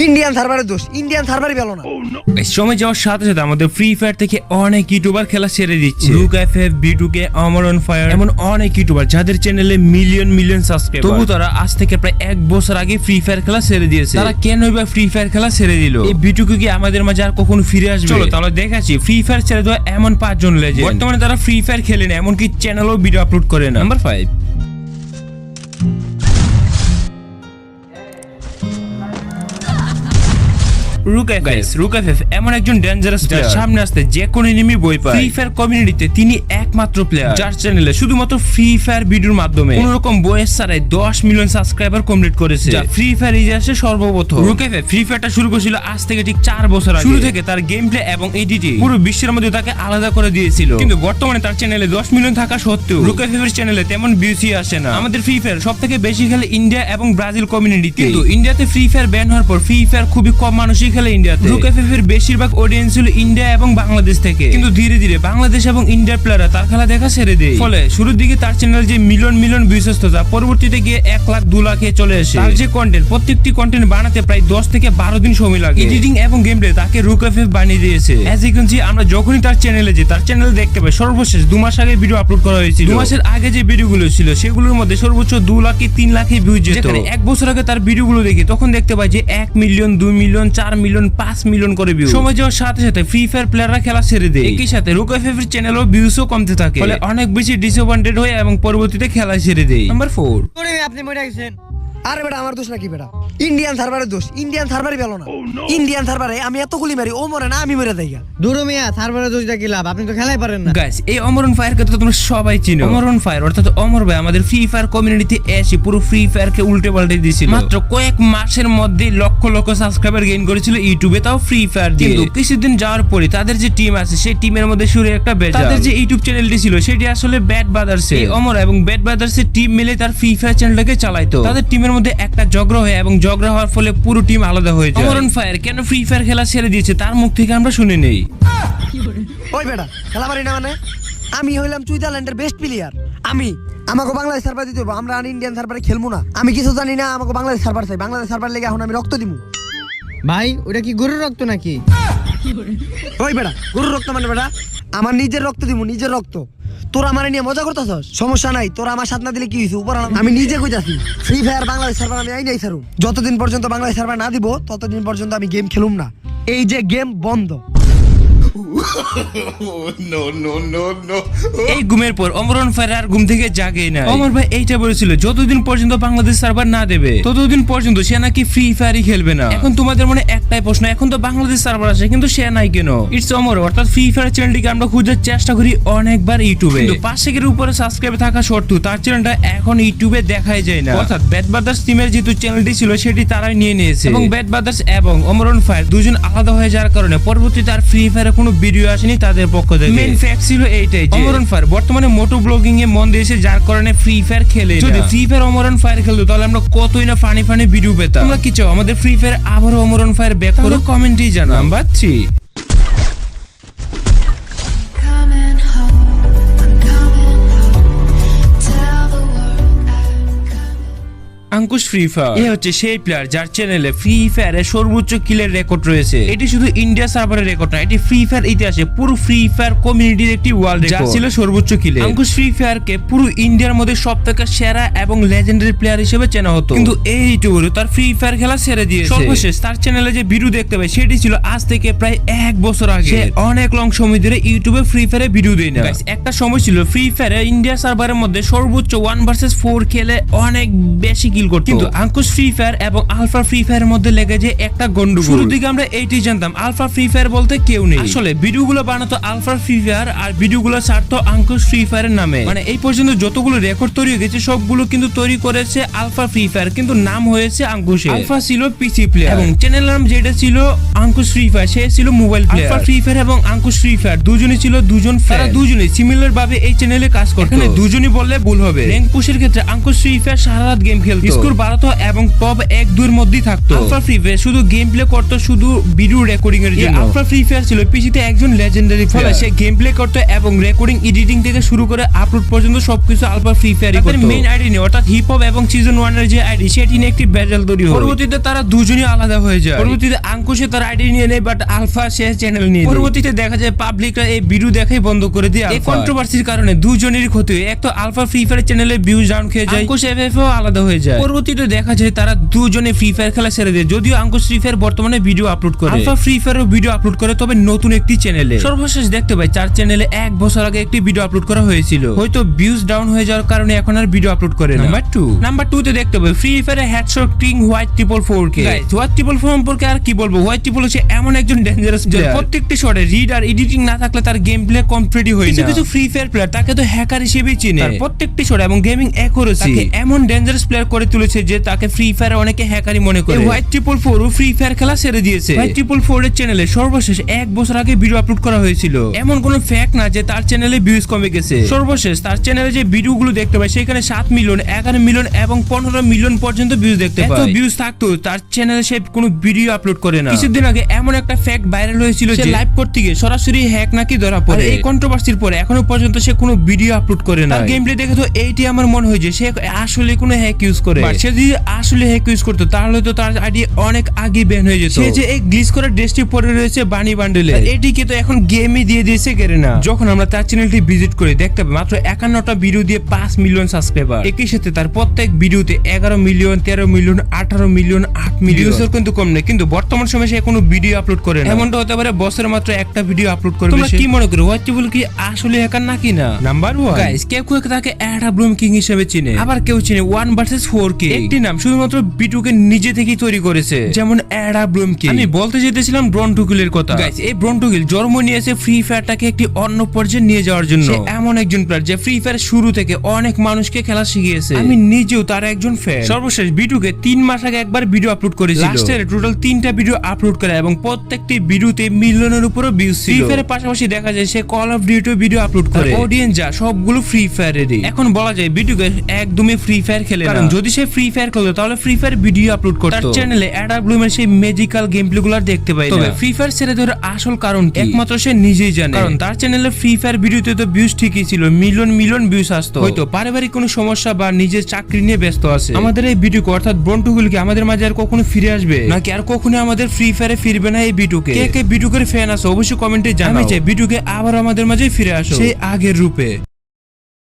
Indian সার্ভারের দোষ, Indian সার্ভারই ভালো না। সময় যাওয়ার সাথে সাথে আমাদের ফ্রি ফায়ার থেকে অনেক ইউটিউবার খেলা ছেড়ে দিচ্ছে। রুক এফএফ, বিটুকে, অমর অন ফায়ার, এমন অনেক ইউটিউবার যাদের চ্যানেলে মিলিয়ন মিলিয়ন সাবস্ক্রাইবার, তবু তারা আজ থেকে প্রায় 1 বছর আগে ফ্রি ফায়ার খেলা ছেড়ে দিয়েছে। তারা কেনই বা ফ্রি ফায়ার খেলা ছেড়ে দিল? এই বিটুকে কি আমাদের মাঝে আর কখনো ফিরে আসবে? চলো তাহলে দেখাচ্ছি ফ্রি ফায়ার ছেড়ে দেওয়া এমন 5 জন লেজেন্ড। বর্তমানে তারা ফ্রি ফায়ার খেলে না, এমনকি চ্যানেলও ভিডিও আপলোড করে না। নাম্বার 5, রুক এফএফ এমন একজন ডেঞ্জারাস প্লেয়ার, সামনে আসতে যে কোনো এনিমি বই পায়। ফ্রি ফায়ার কমিউনিটিতে তিনি একমাত্র প্লেয়ার যার চ্যানেলে শুধুমাত্র ফ্রি ফায়ার ভিডিওর মাধ্যমে কোন রকম বয়স ছাড়াই 10 মিলিয়ন সাবস্ক্রাইবার কমপ্লিট করেছে, যা ফ্রি ফায়ার ইতিহাসে সর্বপ্রথম। রুক এফএফ ফ্রি ফায়ারটা শুরু করেছিল আজ থেকে ঠিক 4 বছর আগে। শুরু থেকে তার গেম প্লে এবং এডিটিং পুরো বিশ্বের মধ্যে তাকে আলাদা করে দিয়েছিল, কিন্তু বর্তমানে তার চ্যানেলে 10 মিলিয়ন থাকা সত্ত্বেও রুক এফএফ এর চ্যানেলে তেমন ভিউসই আসে না। আমাদের ফ্রি ফায়ার সবথেকে বেশি খেলে ইন্ডিয়া এবং ব্রাজিল কমিউনিটিতে, কিন্তু ইন্ডিয়াতে ফ্রি ফায়ার ব্যান হওয়ার পর ফ্রি ফায়ার খুবই কম মানুষই খেলে ইন্ডিয়াতে। রুক এফএফ এর বেশিরভাগ অডিয়েন্স ছিল ইন্ডিয়া এবং বাংলাদেশ থেকে, কিন্তু ধীরে ধীরে বাংলাদেশ এবং ইন্ডিয়ার প্লেয়াররা তার খেলা দেখা ছেড়ে দেয়। ফলে শুরুর দিকে তার চ্যানেল যে মিলিয়ন মিলিয়ন ভিউস আসতো, তা পরবর্তীতে গিয়ে 1 লাখ 2 লাখে চলে আসে। তার যে কন্টেন্ট, প্রত্যেকটি কন্টেন্ট বানাতে প্রায় 10 থেকে 12 দিন সময় লাগে। এডিটিং এবং গেম প্লে তাকে রুক এফএফ বানিয়ে দিয়েছে। অ্যাজ ইউ ক্যান সি, আমরা যখনই তার চ্যানেলে যাই, তার চ্যানেল দেখতে পাই সর্বশেষ 2 মাস আগে ভিডিও আপলোড করা হয়েছিল। 2 মাসের আগে যে ভিডিওগুলো ছিল সেগুলোর মধ্যে সর্বোচ্চ 2 লাখ 3 লাখে ভিউজ যেত। যেখানে 1 বছর আগে তার ভিডিওগুলো দেখি তখন দেখতে পাই যে 1 মিলিয়ন, 2 মিলিয়ন, 4 মিলিয়ন, 5 মিলিয়ন করে ভিউ। সময় যাওয়ার সাথে সাথে ফ্রি ফায়ার প্লেয়াররা খেলা ছেড়ে দেয়, একই সাথে রুক এফএফ এর চ্যানেলও ভিউসও কমতে থাকে, ফলে অনেক বেশি ডিসঅ্যাপয়েন্টেড হয় এবং পরবর্তীতে খেলা ছেড়ে দেয়। নাম্বার 4, আপনি মরে গেছেন। আরে বেটা আমার দোষ নাকি বেটা? ইন্ডিয়ান সার্ভারের দোষ, ইন্ডিয়ান সার্ভারই ভালো না। ইন্ডিয়ান সার্ভারে আমি এত গুলি মারি, ও মরে না আমি মরে যাই। দুরু মিয়া, সার্ভারের দোষটা কি লাভ? আপনি তো খেলাই পারেন না। গাইস, এই অমর অন ফায়ার কে তো তোমরা সবাই চিনো। অমর অন ফায়ার অর্থাৎ অমর ভাই আমাদের ফ্রি ফায়ার কমিউনিটিতে এসে পুরো ফ্রি ফায়ার কে উল্টে পাল্টে দিয়েছিল। মাত্র কয়েক মাসের মধ্যে লক্ষ লক্ষ সাবস্ক্রাইবার গেইন করেছিল ইউটিউবে, তাও ফ্রি ফায়ার দিয়ে। কিন্তু কিছুদিন যাওয়ার পরে তাদের যে টিম আছে সেই টিমের মধ্যে শুরু একটা বেজাল। তাদের যে ইউটিউব চ্যানেলটি ছিল সেটি আসলে ব্যাড ব্রাদার্স। এই অমর এবং ব্যাড ব্রাদার্স এর টিম মিলে তার ফ্রি ফায়ার চ্যানেলটাকে চালাইতো। তাদের টিমের মধ্যে একটা ঝগড়া হয় এবং ঝগড়া হওয়ার ফলে পুরো টিম আলাদা হয়ে যায়। অমর অন ফায়ার কেন ফ্রি ফায়ার খেলা ছেড়ে দিয়েছে তার মুখ থেকে আমরা শুনে নেই। ওই বেটা খেলা পারি না মানে? আমি হইলাম সুইজারল্যান্ডের বেস্ট প্লেয়ার। আমাকে বাংলাদেশ সার্ভার দিতে হবে, আমরা আর ইন্ডিয়ান সার্ভারে খেলবো না। আমি কিছু জানি না, আমাকে বাংলাদেশ সার্ভার চাই। বাংলাদেশ সার্ভার লেগে এখন আমি রক্ত দিব। ভাই ওটা কি গরুর রক্ত নাকি? ওই বেটা গরুর রক্ত মানে বেটা আমার নিজের রক্ত দিব, নিজের রক্ত। তোরা আমার নিয়ে মজা করতেছস? সমস্যা নাই, তোরা আমার সাথ না দিলে কি হইছে? উপর আমি নিজে কইতাছি ফ্রি ফায়ার বাংলাদেশ সার্ভার আমি আই নাই ছাড়ু। যতদিন পর্যন্ত বাংলাদেশ সার্ভার না দিব ততদিন পর্যন্ত আমি গেম খেলুম না। এই যে গেম বন্ধ। এই ঘুমের পর অমর অন ফায়ার আর ঘুম থেকে জাগেই না। অমর ভাই এইটা বলেছিল যতদিন পর্যন্ত বাংলাদেশ সার্ভার না দেবে ততদিন পর্যন্ত সে নাকি ফ্রি ফায়ারই খেলবে না। এখন তোমাদের মনে একটাই প্রশ্ন, এখন তো বাংলাদেশ সার্ভার আছে কিন্তু সে নাই কেন? ইটস অমর অর্থাৎ ফ্রি ফায়ার চ্যানেলটিকে আমরা খুঁজার চেষ্টা করি অনেকবার ইউটিউবে, কিন্তু 500 উপরে সাবস্ক্রাইব থাকা সত্ত্বেও তার চ্যানেলটা এখন ইউটিউবে দেখাই যায় না। অর্থাৎ ব্যাড ব্রাদার্স টিমের যেহেতু চ্যানেলটি ছিল সেটি তারাই নিয়ে নিয়েছে, এবং ব্যাড ব্রাদার্স এবং অমর অন ফায়ার দুজন আলাদা হয়ে যাওয়ার কারণে পরবর্তীতে আর ফ্রি ফায়ারে কোনো ভিডিও আসেনি তাদের পক্ষ থেকে। মেইন ফ্যাক্ট ছিল এইটাই যে অমর অন ফায়ার বর্তমানে মোটো ব্লগিং এ মন দিয়েছে, যার কারণে ফ্রি ফায়ার খেলে। যদি free fire Amar on fire খেলতো তাহলে আমরা কতই না ফানি ফানি ভিডিও পেতাম। তোমরা কি চাও আমাদের ফ্রি ফায়ার আবারও অমর অন ফায়ার ব্যাক করো? কমেন্টেই জানাও। Number 3, Ankush Free Fire. এ হচ্ছে সেই প্লেয়ার যার চ্যানেলে ফ্রি ফায়ারের সর্বোচ্চ কিলের রেকর্ড রয়েছে। এটি শুধু ইন্ডিয়া সার্ভারের রেকর্ড না, এটি ফ্রি ফায়ার ইতিহাসে পুরো ফ্রি ফায়ার কমিউনিটির একটি ওয়ার্ল্ড রেকর্ড, যা ছিল সর্বোচ্চ কিলে। আঙ্কুশ ফ্রি ফায়ার কে পুরো ইন্ডিয়ার মধ্যে সবথেকে সেরা এবং লেজেন্ডারি প্লেয়ার হিসেবে চেনা হতো, কিন্তু এই ইউটিউবে তার ফ্রি ফায়ার খেলা ছেড়ে দিয়েছে। সর্বশেষ তার চ্যানেলে যে ভিডিও দেখতে পাই সেটি ছিল আজ থেকে প্রায় 1 বছর আগে। সে অনেক লং সময় ধরে ইউটিউবে ফ্রি ফায়ারে ভিডিও দেয় না। একটা সময় ছিল ফ্রি ফায়ারে ইন্ডিয়া সার্ভারের মধ্যে সর্বোচ্চ 1 ভার্সেস 4 খেলে অনেক বেশি কিল করতো, কিন্তু আঙ্কুশ ফ্রি ফায়ার এবং আলফা ফ্রি ফায়ারের মধ্যে লেগে যে একটা গন্ডগোল। শুরুর দিকে আমরা এইটাই জানতাম আলফা ফ্রি ফায়ার বলতে কেউ নেই। আসলে ভিডিওগুলো বানাতো আলফা ফ্রি ফায়ার আর ভিডিওগুলো ছাড়তো আঙ্কুশ ফ্রি ফায়ারের নামে। মানে এই পর্যন্ত যতগুলো রেকর্ড তৈরি হয়ে গেছে সবগুলো কিন্তু তৈরি করেছে আলফা ফ্রি ফায়ার, কিন্তু নাম হয়েছে আঙ্কুশ। আলফা ছিল পিসি প্লেয়ার এবং চ্যানেল নাম যেটা ছিল আঙ্কুশ ফ্রি ফায়ার, সে ছিল mobile player. Alpha Free Fire এবং আঙ্কুশ ফ্রি ফায়ার দুজনই ছিল দুজন ফ্রেন্ড, দুজনই সিমিলার ভাবে এই চ্যানেলে কাজ করতো। এখানে দুজনই বললে ভুল হবে। র্যাঙ্ক পুশের ক্ষেত্রে আঙ্কুশ ফ্রি ফায়ার সারা রাত গেম খেলতো, স্কোর বাড়াতো এবং টপ 1-2 এর মধ্যেই থাকতো। আলফা ফ্রি ফায়ার শুধু গেম প্লে করতো শুধু ভিডিও রেকর্ডিং এর জন্য। আলফা ফ্রি ফায়ার ছিল পিসিতে একজন লেজেন্ডারি প্লেয়ার। সে গেম প্লে করতো এবং রেকর্ডিং এডিটিং থেকে শুরু করে আপলোড পর্যন্ত সবকিছু আলফা ফ্রি ফায়ারই করতো। মেইন আইডি নিয়ে অর্থাৎ হিপ হপ এবং সিজন 1 এর যে আইডি সেটি নিয়ে একটি ব্যাটল তৈরি হয়। পরবর্তীতে তারা দুজনই আলাদা হয়ে যায়। পরবর্তীতে আঙ্কুশে তার আইডি নিয়ে নেয় বাট আলফা সে চ্যানেল নিয়ে নেয়। পরবর্তীতে দেখা যায় পাবলিকরা এই ভিডিও দেখাই বন্ধ করে দিয়ে এই কন্ট্রোভার্সির কারণে দুজনেরই ক্ষতি হয়। এক তো আলফা ফ্রি ফায়ার চ্যানেলে ভিউজ ডাউন খেয়ে যায়, আঙ্কুশ এফএফও আলাদা হয়ে যায়। পরবর্তীতে দেখা যায় তারা দুজনে ফ্রি ফায়ার খেলা ছেড়ে দেয়। যদিও আঙ্কুশ ফ্রি ফায়ার বর্তমানে ভিডিও আপলোড করে, আলফা ফ্রি ফায়ারও ভিডিও আপলোড করে, তবে নতুন একটি চ্যানেলে। সর্বশেষ দেখতে পাই 4 চ্যানেলে 1 বছর আগে একটি ভিডিও আপলোড করা হয়েছিল, হয়তো ভিউজ ডাউন হয়ে যাওয়ার কারণে এখন আর ভিডিও আপলোড করে না। নাম্বার 2 তে দেখতে পাই ফ্রি ফায়ারে হেডশট কিং হোয়াইট 444 কে। হোয়াইট 444 সম্পর্কে আর কি বলবো, হোয়াইট 444 হচ্ছে এমন একজন ডেঞ্জারাস প্লেয়ার, প্রত্যেকটি শটে রিড আর এডিটিং না থাকলে তার গেম প্লে কমপ্লিটই হয় না। কিছু ফ্রি ফায়ার প্লেয়ার তাকে তো হ্যাকার হিসেবেই চিনে, তার প্রত্যেকটি শট এবং গেমিং অ্যাকুরেসি তাকে এমন ডেঞ্জারাস প্লেয়ার করে তুলেছে যে তাকে ফ্রি ফায়ারে অনেকে হ্যাকারই মনে করে। হোয়াইট 444 ফ্রি ফায়ার খেলা ছেড়ে দিয়েছে। হোয়াইট 444 এর চ্যানেলে সর্বশেষ 1 বছর আগে ভিডিও আপলোড করা হয়েছিল, এমন কোনো ফ্যাক্ট না যে তার চ্যানেলে ভিউজ কমে গেছে। সর্বশেষ তার চ্যানেলে যে ভিডিওগুলো দেখতে পাই সেখানে 7 মিলিয়ন, 11 মিলিয়ন এবং 15 মিলিয়ন পর্যন্ত ভিউজ দেখতে পাই। এত ভিউজ থাকতো তার চ্যানেলে সে কোনো ভিডিও আপলোড করে না। কিছুদিন আগে এমন একটা ফ্যাক্ট ভাইরাল হয়েছিল যে লাইভ করতে গিয়ে সরাসরি হ্যাক নাকি ধরা পড়ে। এই কন্ট্রোভার্সির পরে এখনো পর্যন্ত সে কোনো ভিডিও আপলোড করে না। তার গেম প্লে দেখে তো এইটি আমার মনে হয় যে সে আসলে কোনো হ্যাক ইউজ করে। সে যদি আসলে হ্যাক ইউজ করতো তাহলে তো তার আইডি অনেক আগে ব্যান হয়ে যেত। সে যে এই গ্লিচ করে ড্রেসটি পরে রয়েছে বানি বান্ডেলে, এটিকে তো এখন গেমই দিয়ে দিয়েছে গেরেনা। যখন আমরা তার চ্যানেলটি ভিজিট করি দেখতে পাই মাত্র 51টা ভিডিও দিয়ে 5 মিলিয়ন সাবস্ক্রাইবার। একই সাথে তার প্রত্যেক ভিডিওতে 11 মিলিয়ন, 13 মিলিয়ন, 18 মিলিয়ন, 8 মিলিয়ন কিন্তু কম নেই। কিন্তু বর্তমান সময়ে সে কোনো ভিডিও আপলোড করে না। এমনটা হতে পারে বছরে মাত্র একটা ভিডিও আপলোড করবে। তোমরা কি মনে করো হোয়াইট 444 কি আসলে হ্যাকার নাকি না? নাম্বার 1 গাইস, কেউ কেউ তাকে অ্যাডা ব্লুম কিং হিসেবে চিনে, আবার কেউ চিনে 1 ভার্সেস 4 কে। একটি নাম শুধুমাত্র বিটুকে নিজে থেকেই তৈরি করেছে, যেমন অ্যাডা ব্লুম কিং। আমি বলতে যেতেছিলাম ব্রন্টুকিলের কথা। গাইস, এই ব্রন্টুকিল জন্ম নিয়েছে ফ্রি ফায়ারটাকে একটি অন্য পর্যায়ে নিয়ে যাওয়ার জন্য। সে এমন একজন প্লেয়ার যে ফ্রি ফায়ার শুরু থেকে অনেক মানুষকে খেলা শিখিয়েছে। আমি নিজেও তার একজন ফ্যান। সর্বশেষ বিটুকে 3 মাস আগে একবার ভিডিও আপলোড করেছিল। লাস্টের টোটাল 3টা ভিডিও আপলোড করে এবং প্রত্যেকটি ভিডিওতে মিলিয়নের উপরও ভিউজ ছিল। ফ্রি ফায়ারের পাশাপাশি দেখা যায় সে Call of Duty video upload করে। অডিয়েন্স যা সবগুলো ফ্রি ফায়ারেরই। এখন বলা যায় বিটুকে একদমই ফ্রি ফায়ার খেলে না, কারণ যদি সে ফ্রি ফায়ার খেলতো তাহলে ফ্রি ফায়ার ভিডিও আপলোড করতো। তার চ্যানেলে অ্যাডা ব্লুমের সেই ম্যাজিক্যাল গেম প্লেগুলো দেখতে পাই না। তবে ফ্রি ফায়ার ছেড়ে দেওয়ার আসল কারণ কি একমাত্র সে নিজেই জানে, কারণ তার চ্যানেলে ফ্রি ফায়ার ভিডিওতে তো ভিউজ ঠিকই ছিল, মিলিয়ন মিলিয়ন ভিউজ আসতো। হয়তো পারিবারিক কোনো সমস্যা বা নিজের চাকরি নিয়ে ব্যস্ত আছে। আমাদের এই ভিডিও অর্থাৎ ব্রন্টুগুলিকে আমাদের মাঝে আর কখনো ফিরে আসবে নাকি আর কখনো আমাদের ফ্রি ফায়ারে ফিরবে না এই ভিডিওকে? কে কে ভিডিওর ফ্যান আছে অবশ্যই কমেন্টে জানাও। আমি চাই ভিডিওকে আবার আমাদের মাঝে ফিরে আসো সেই আগের রূপে।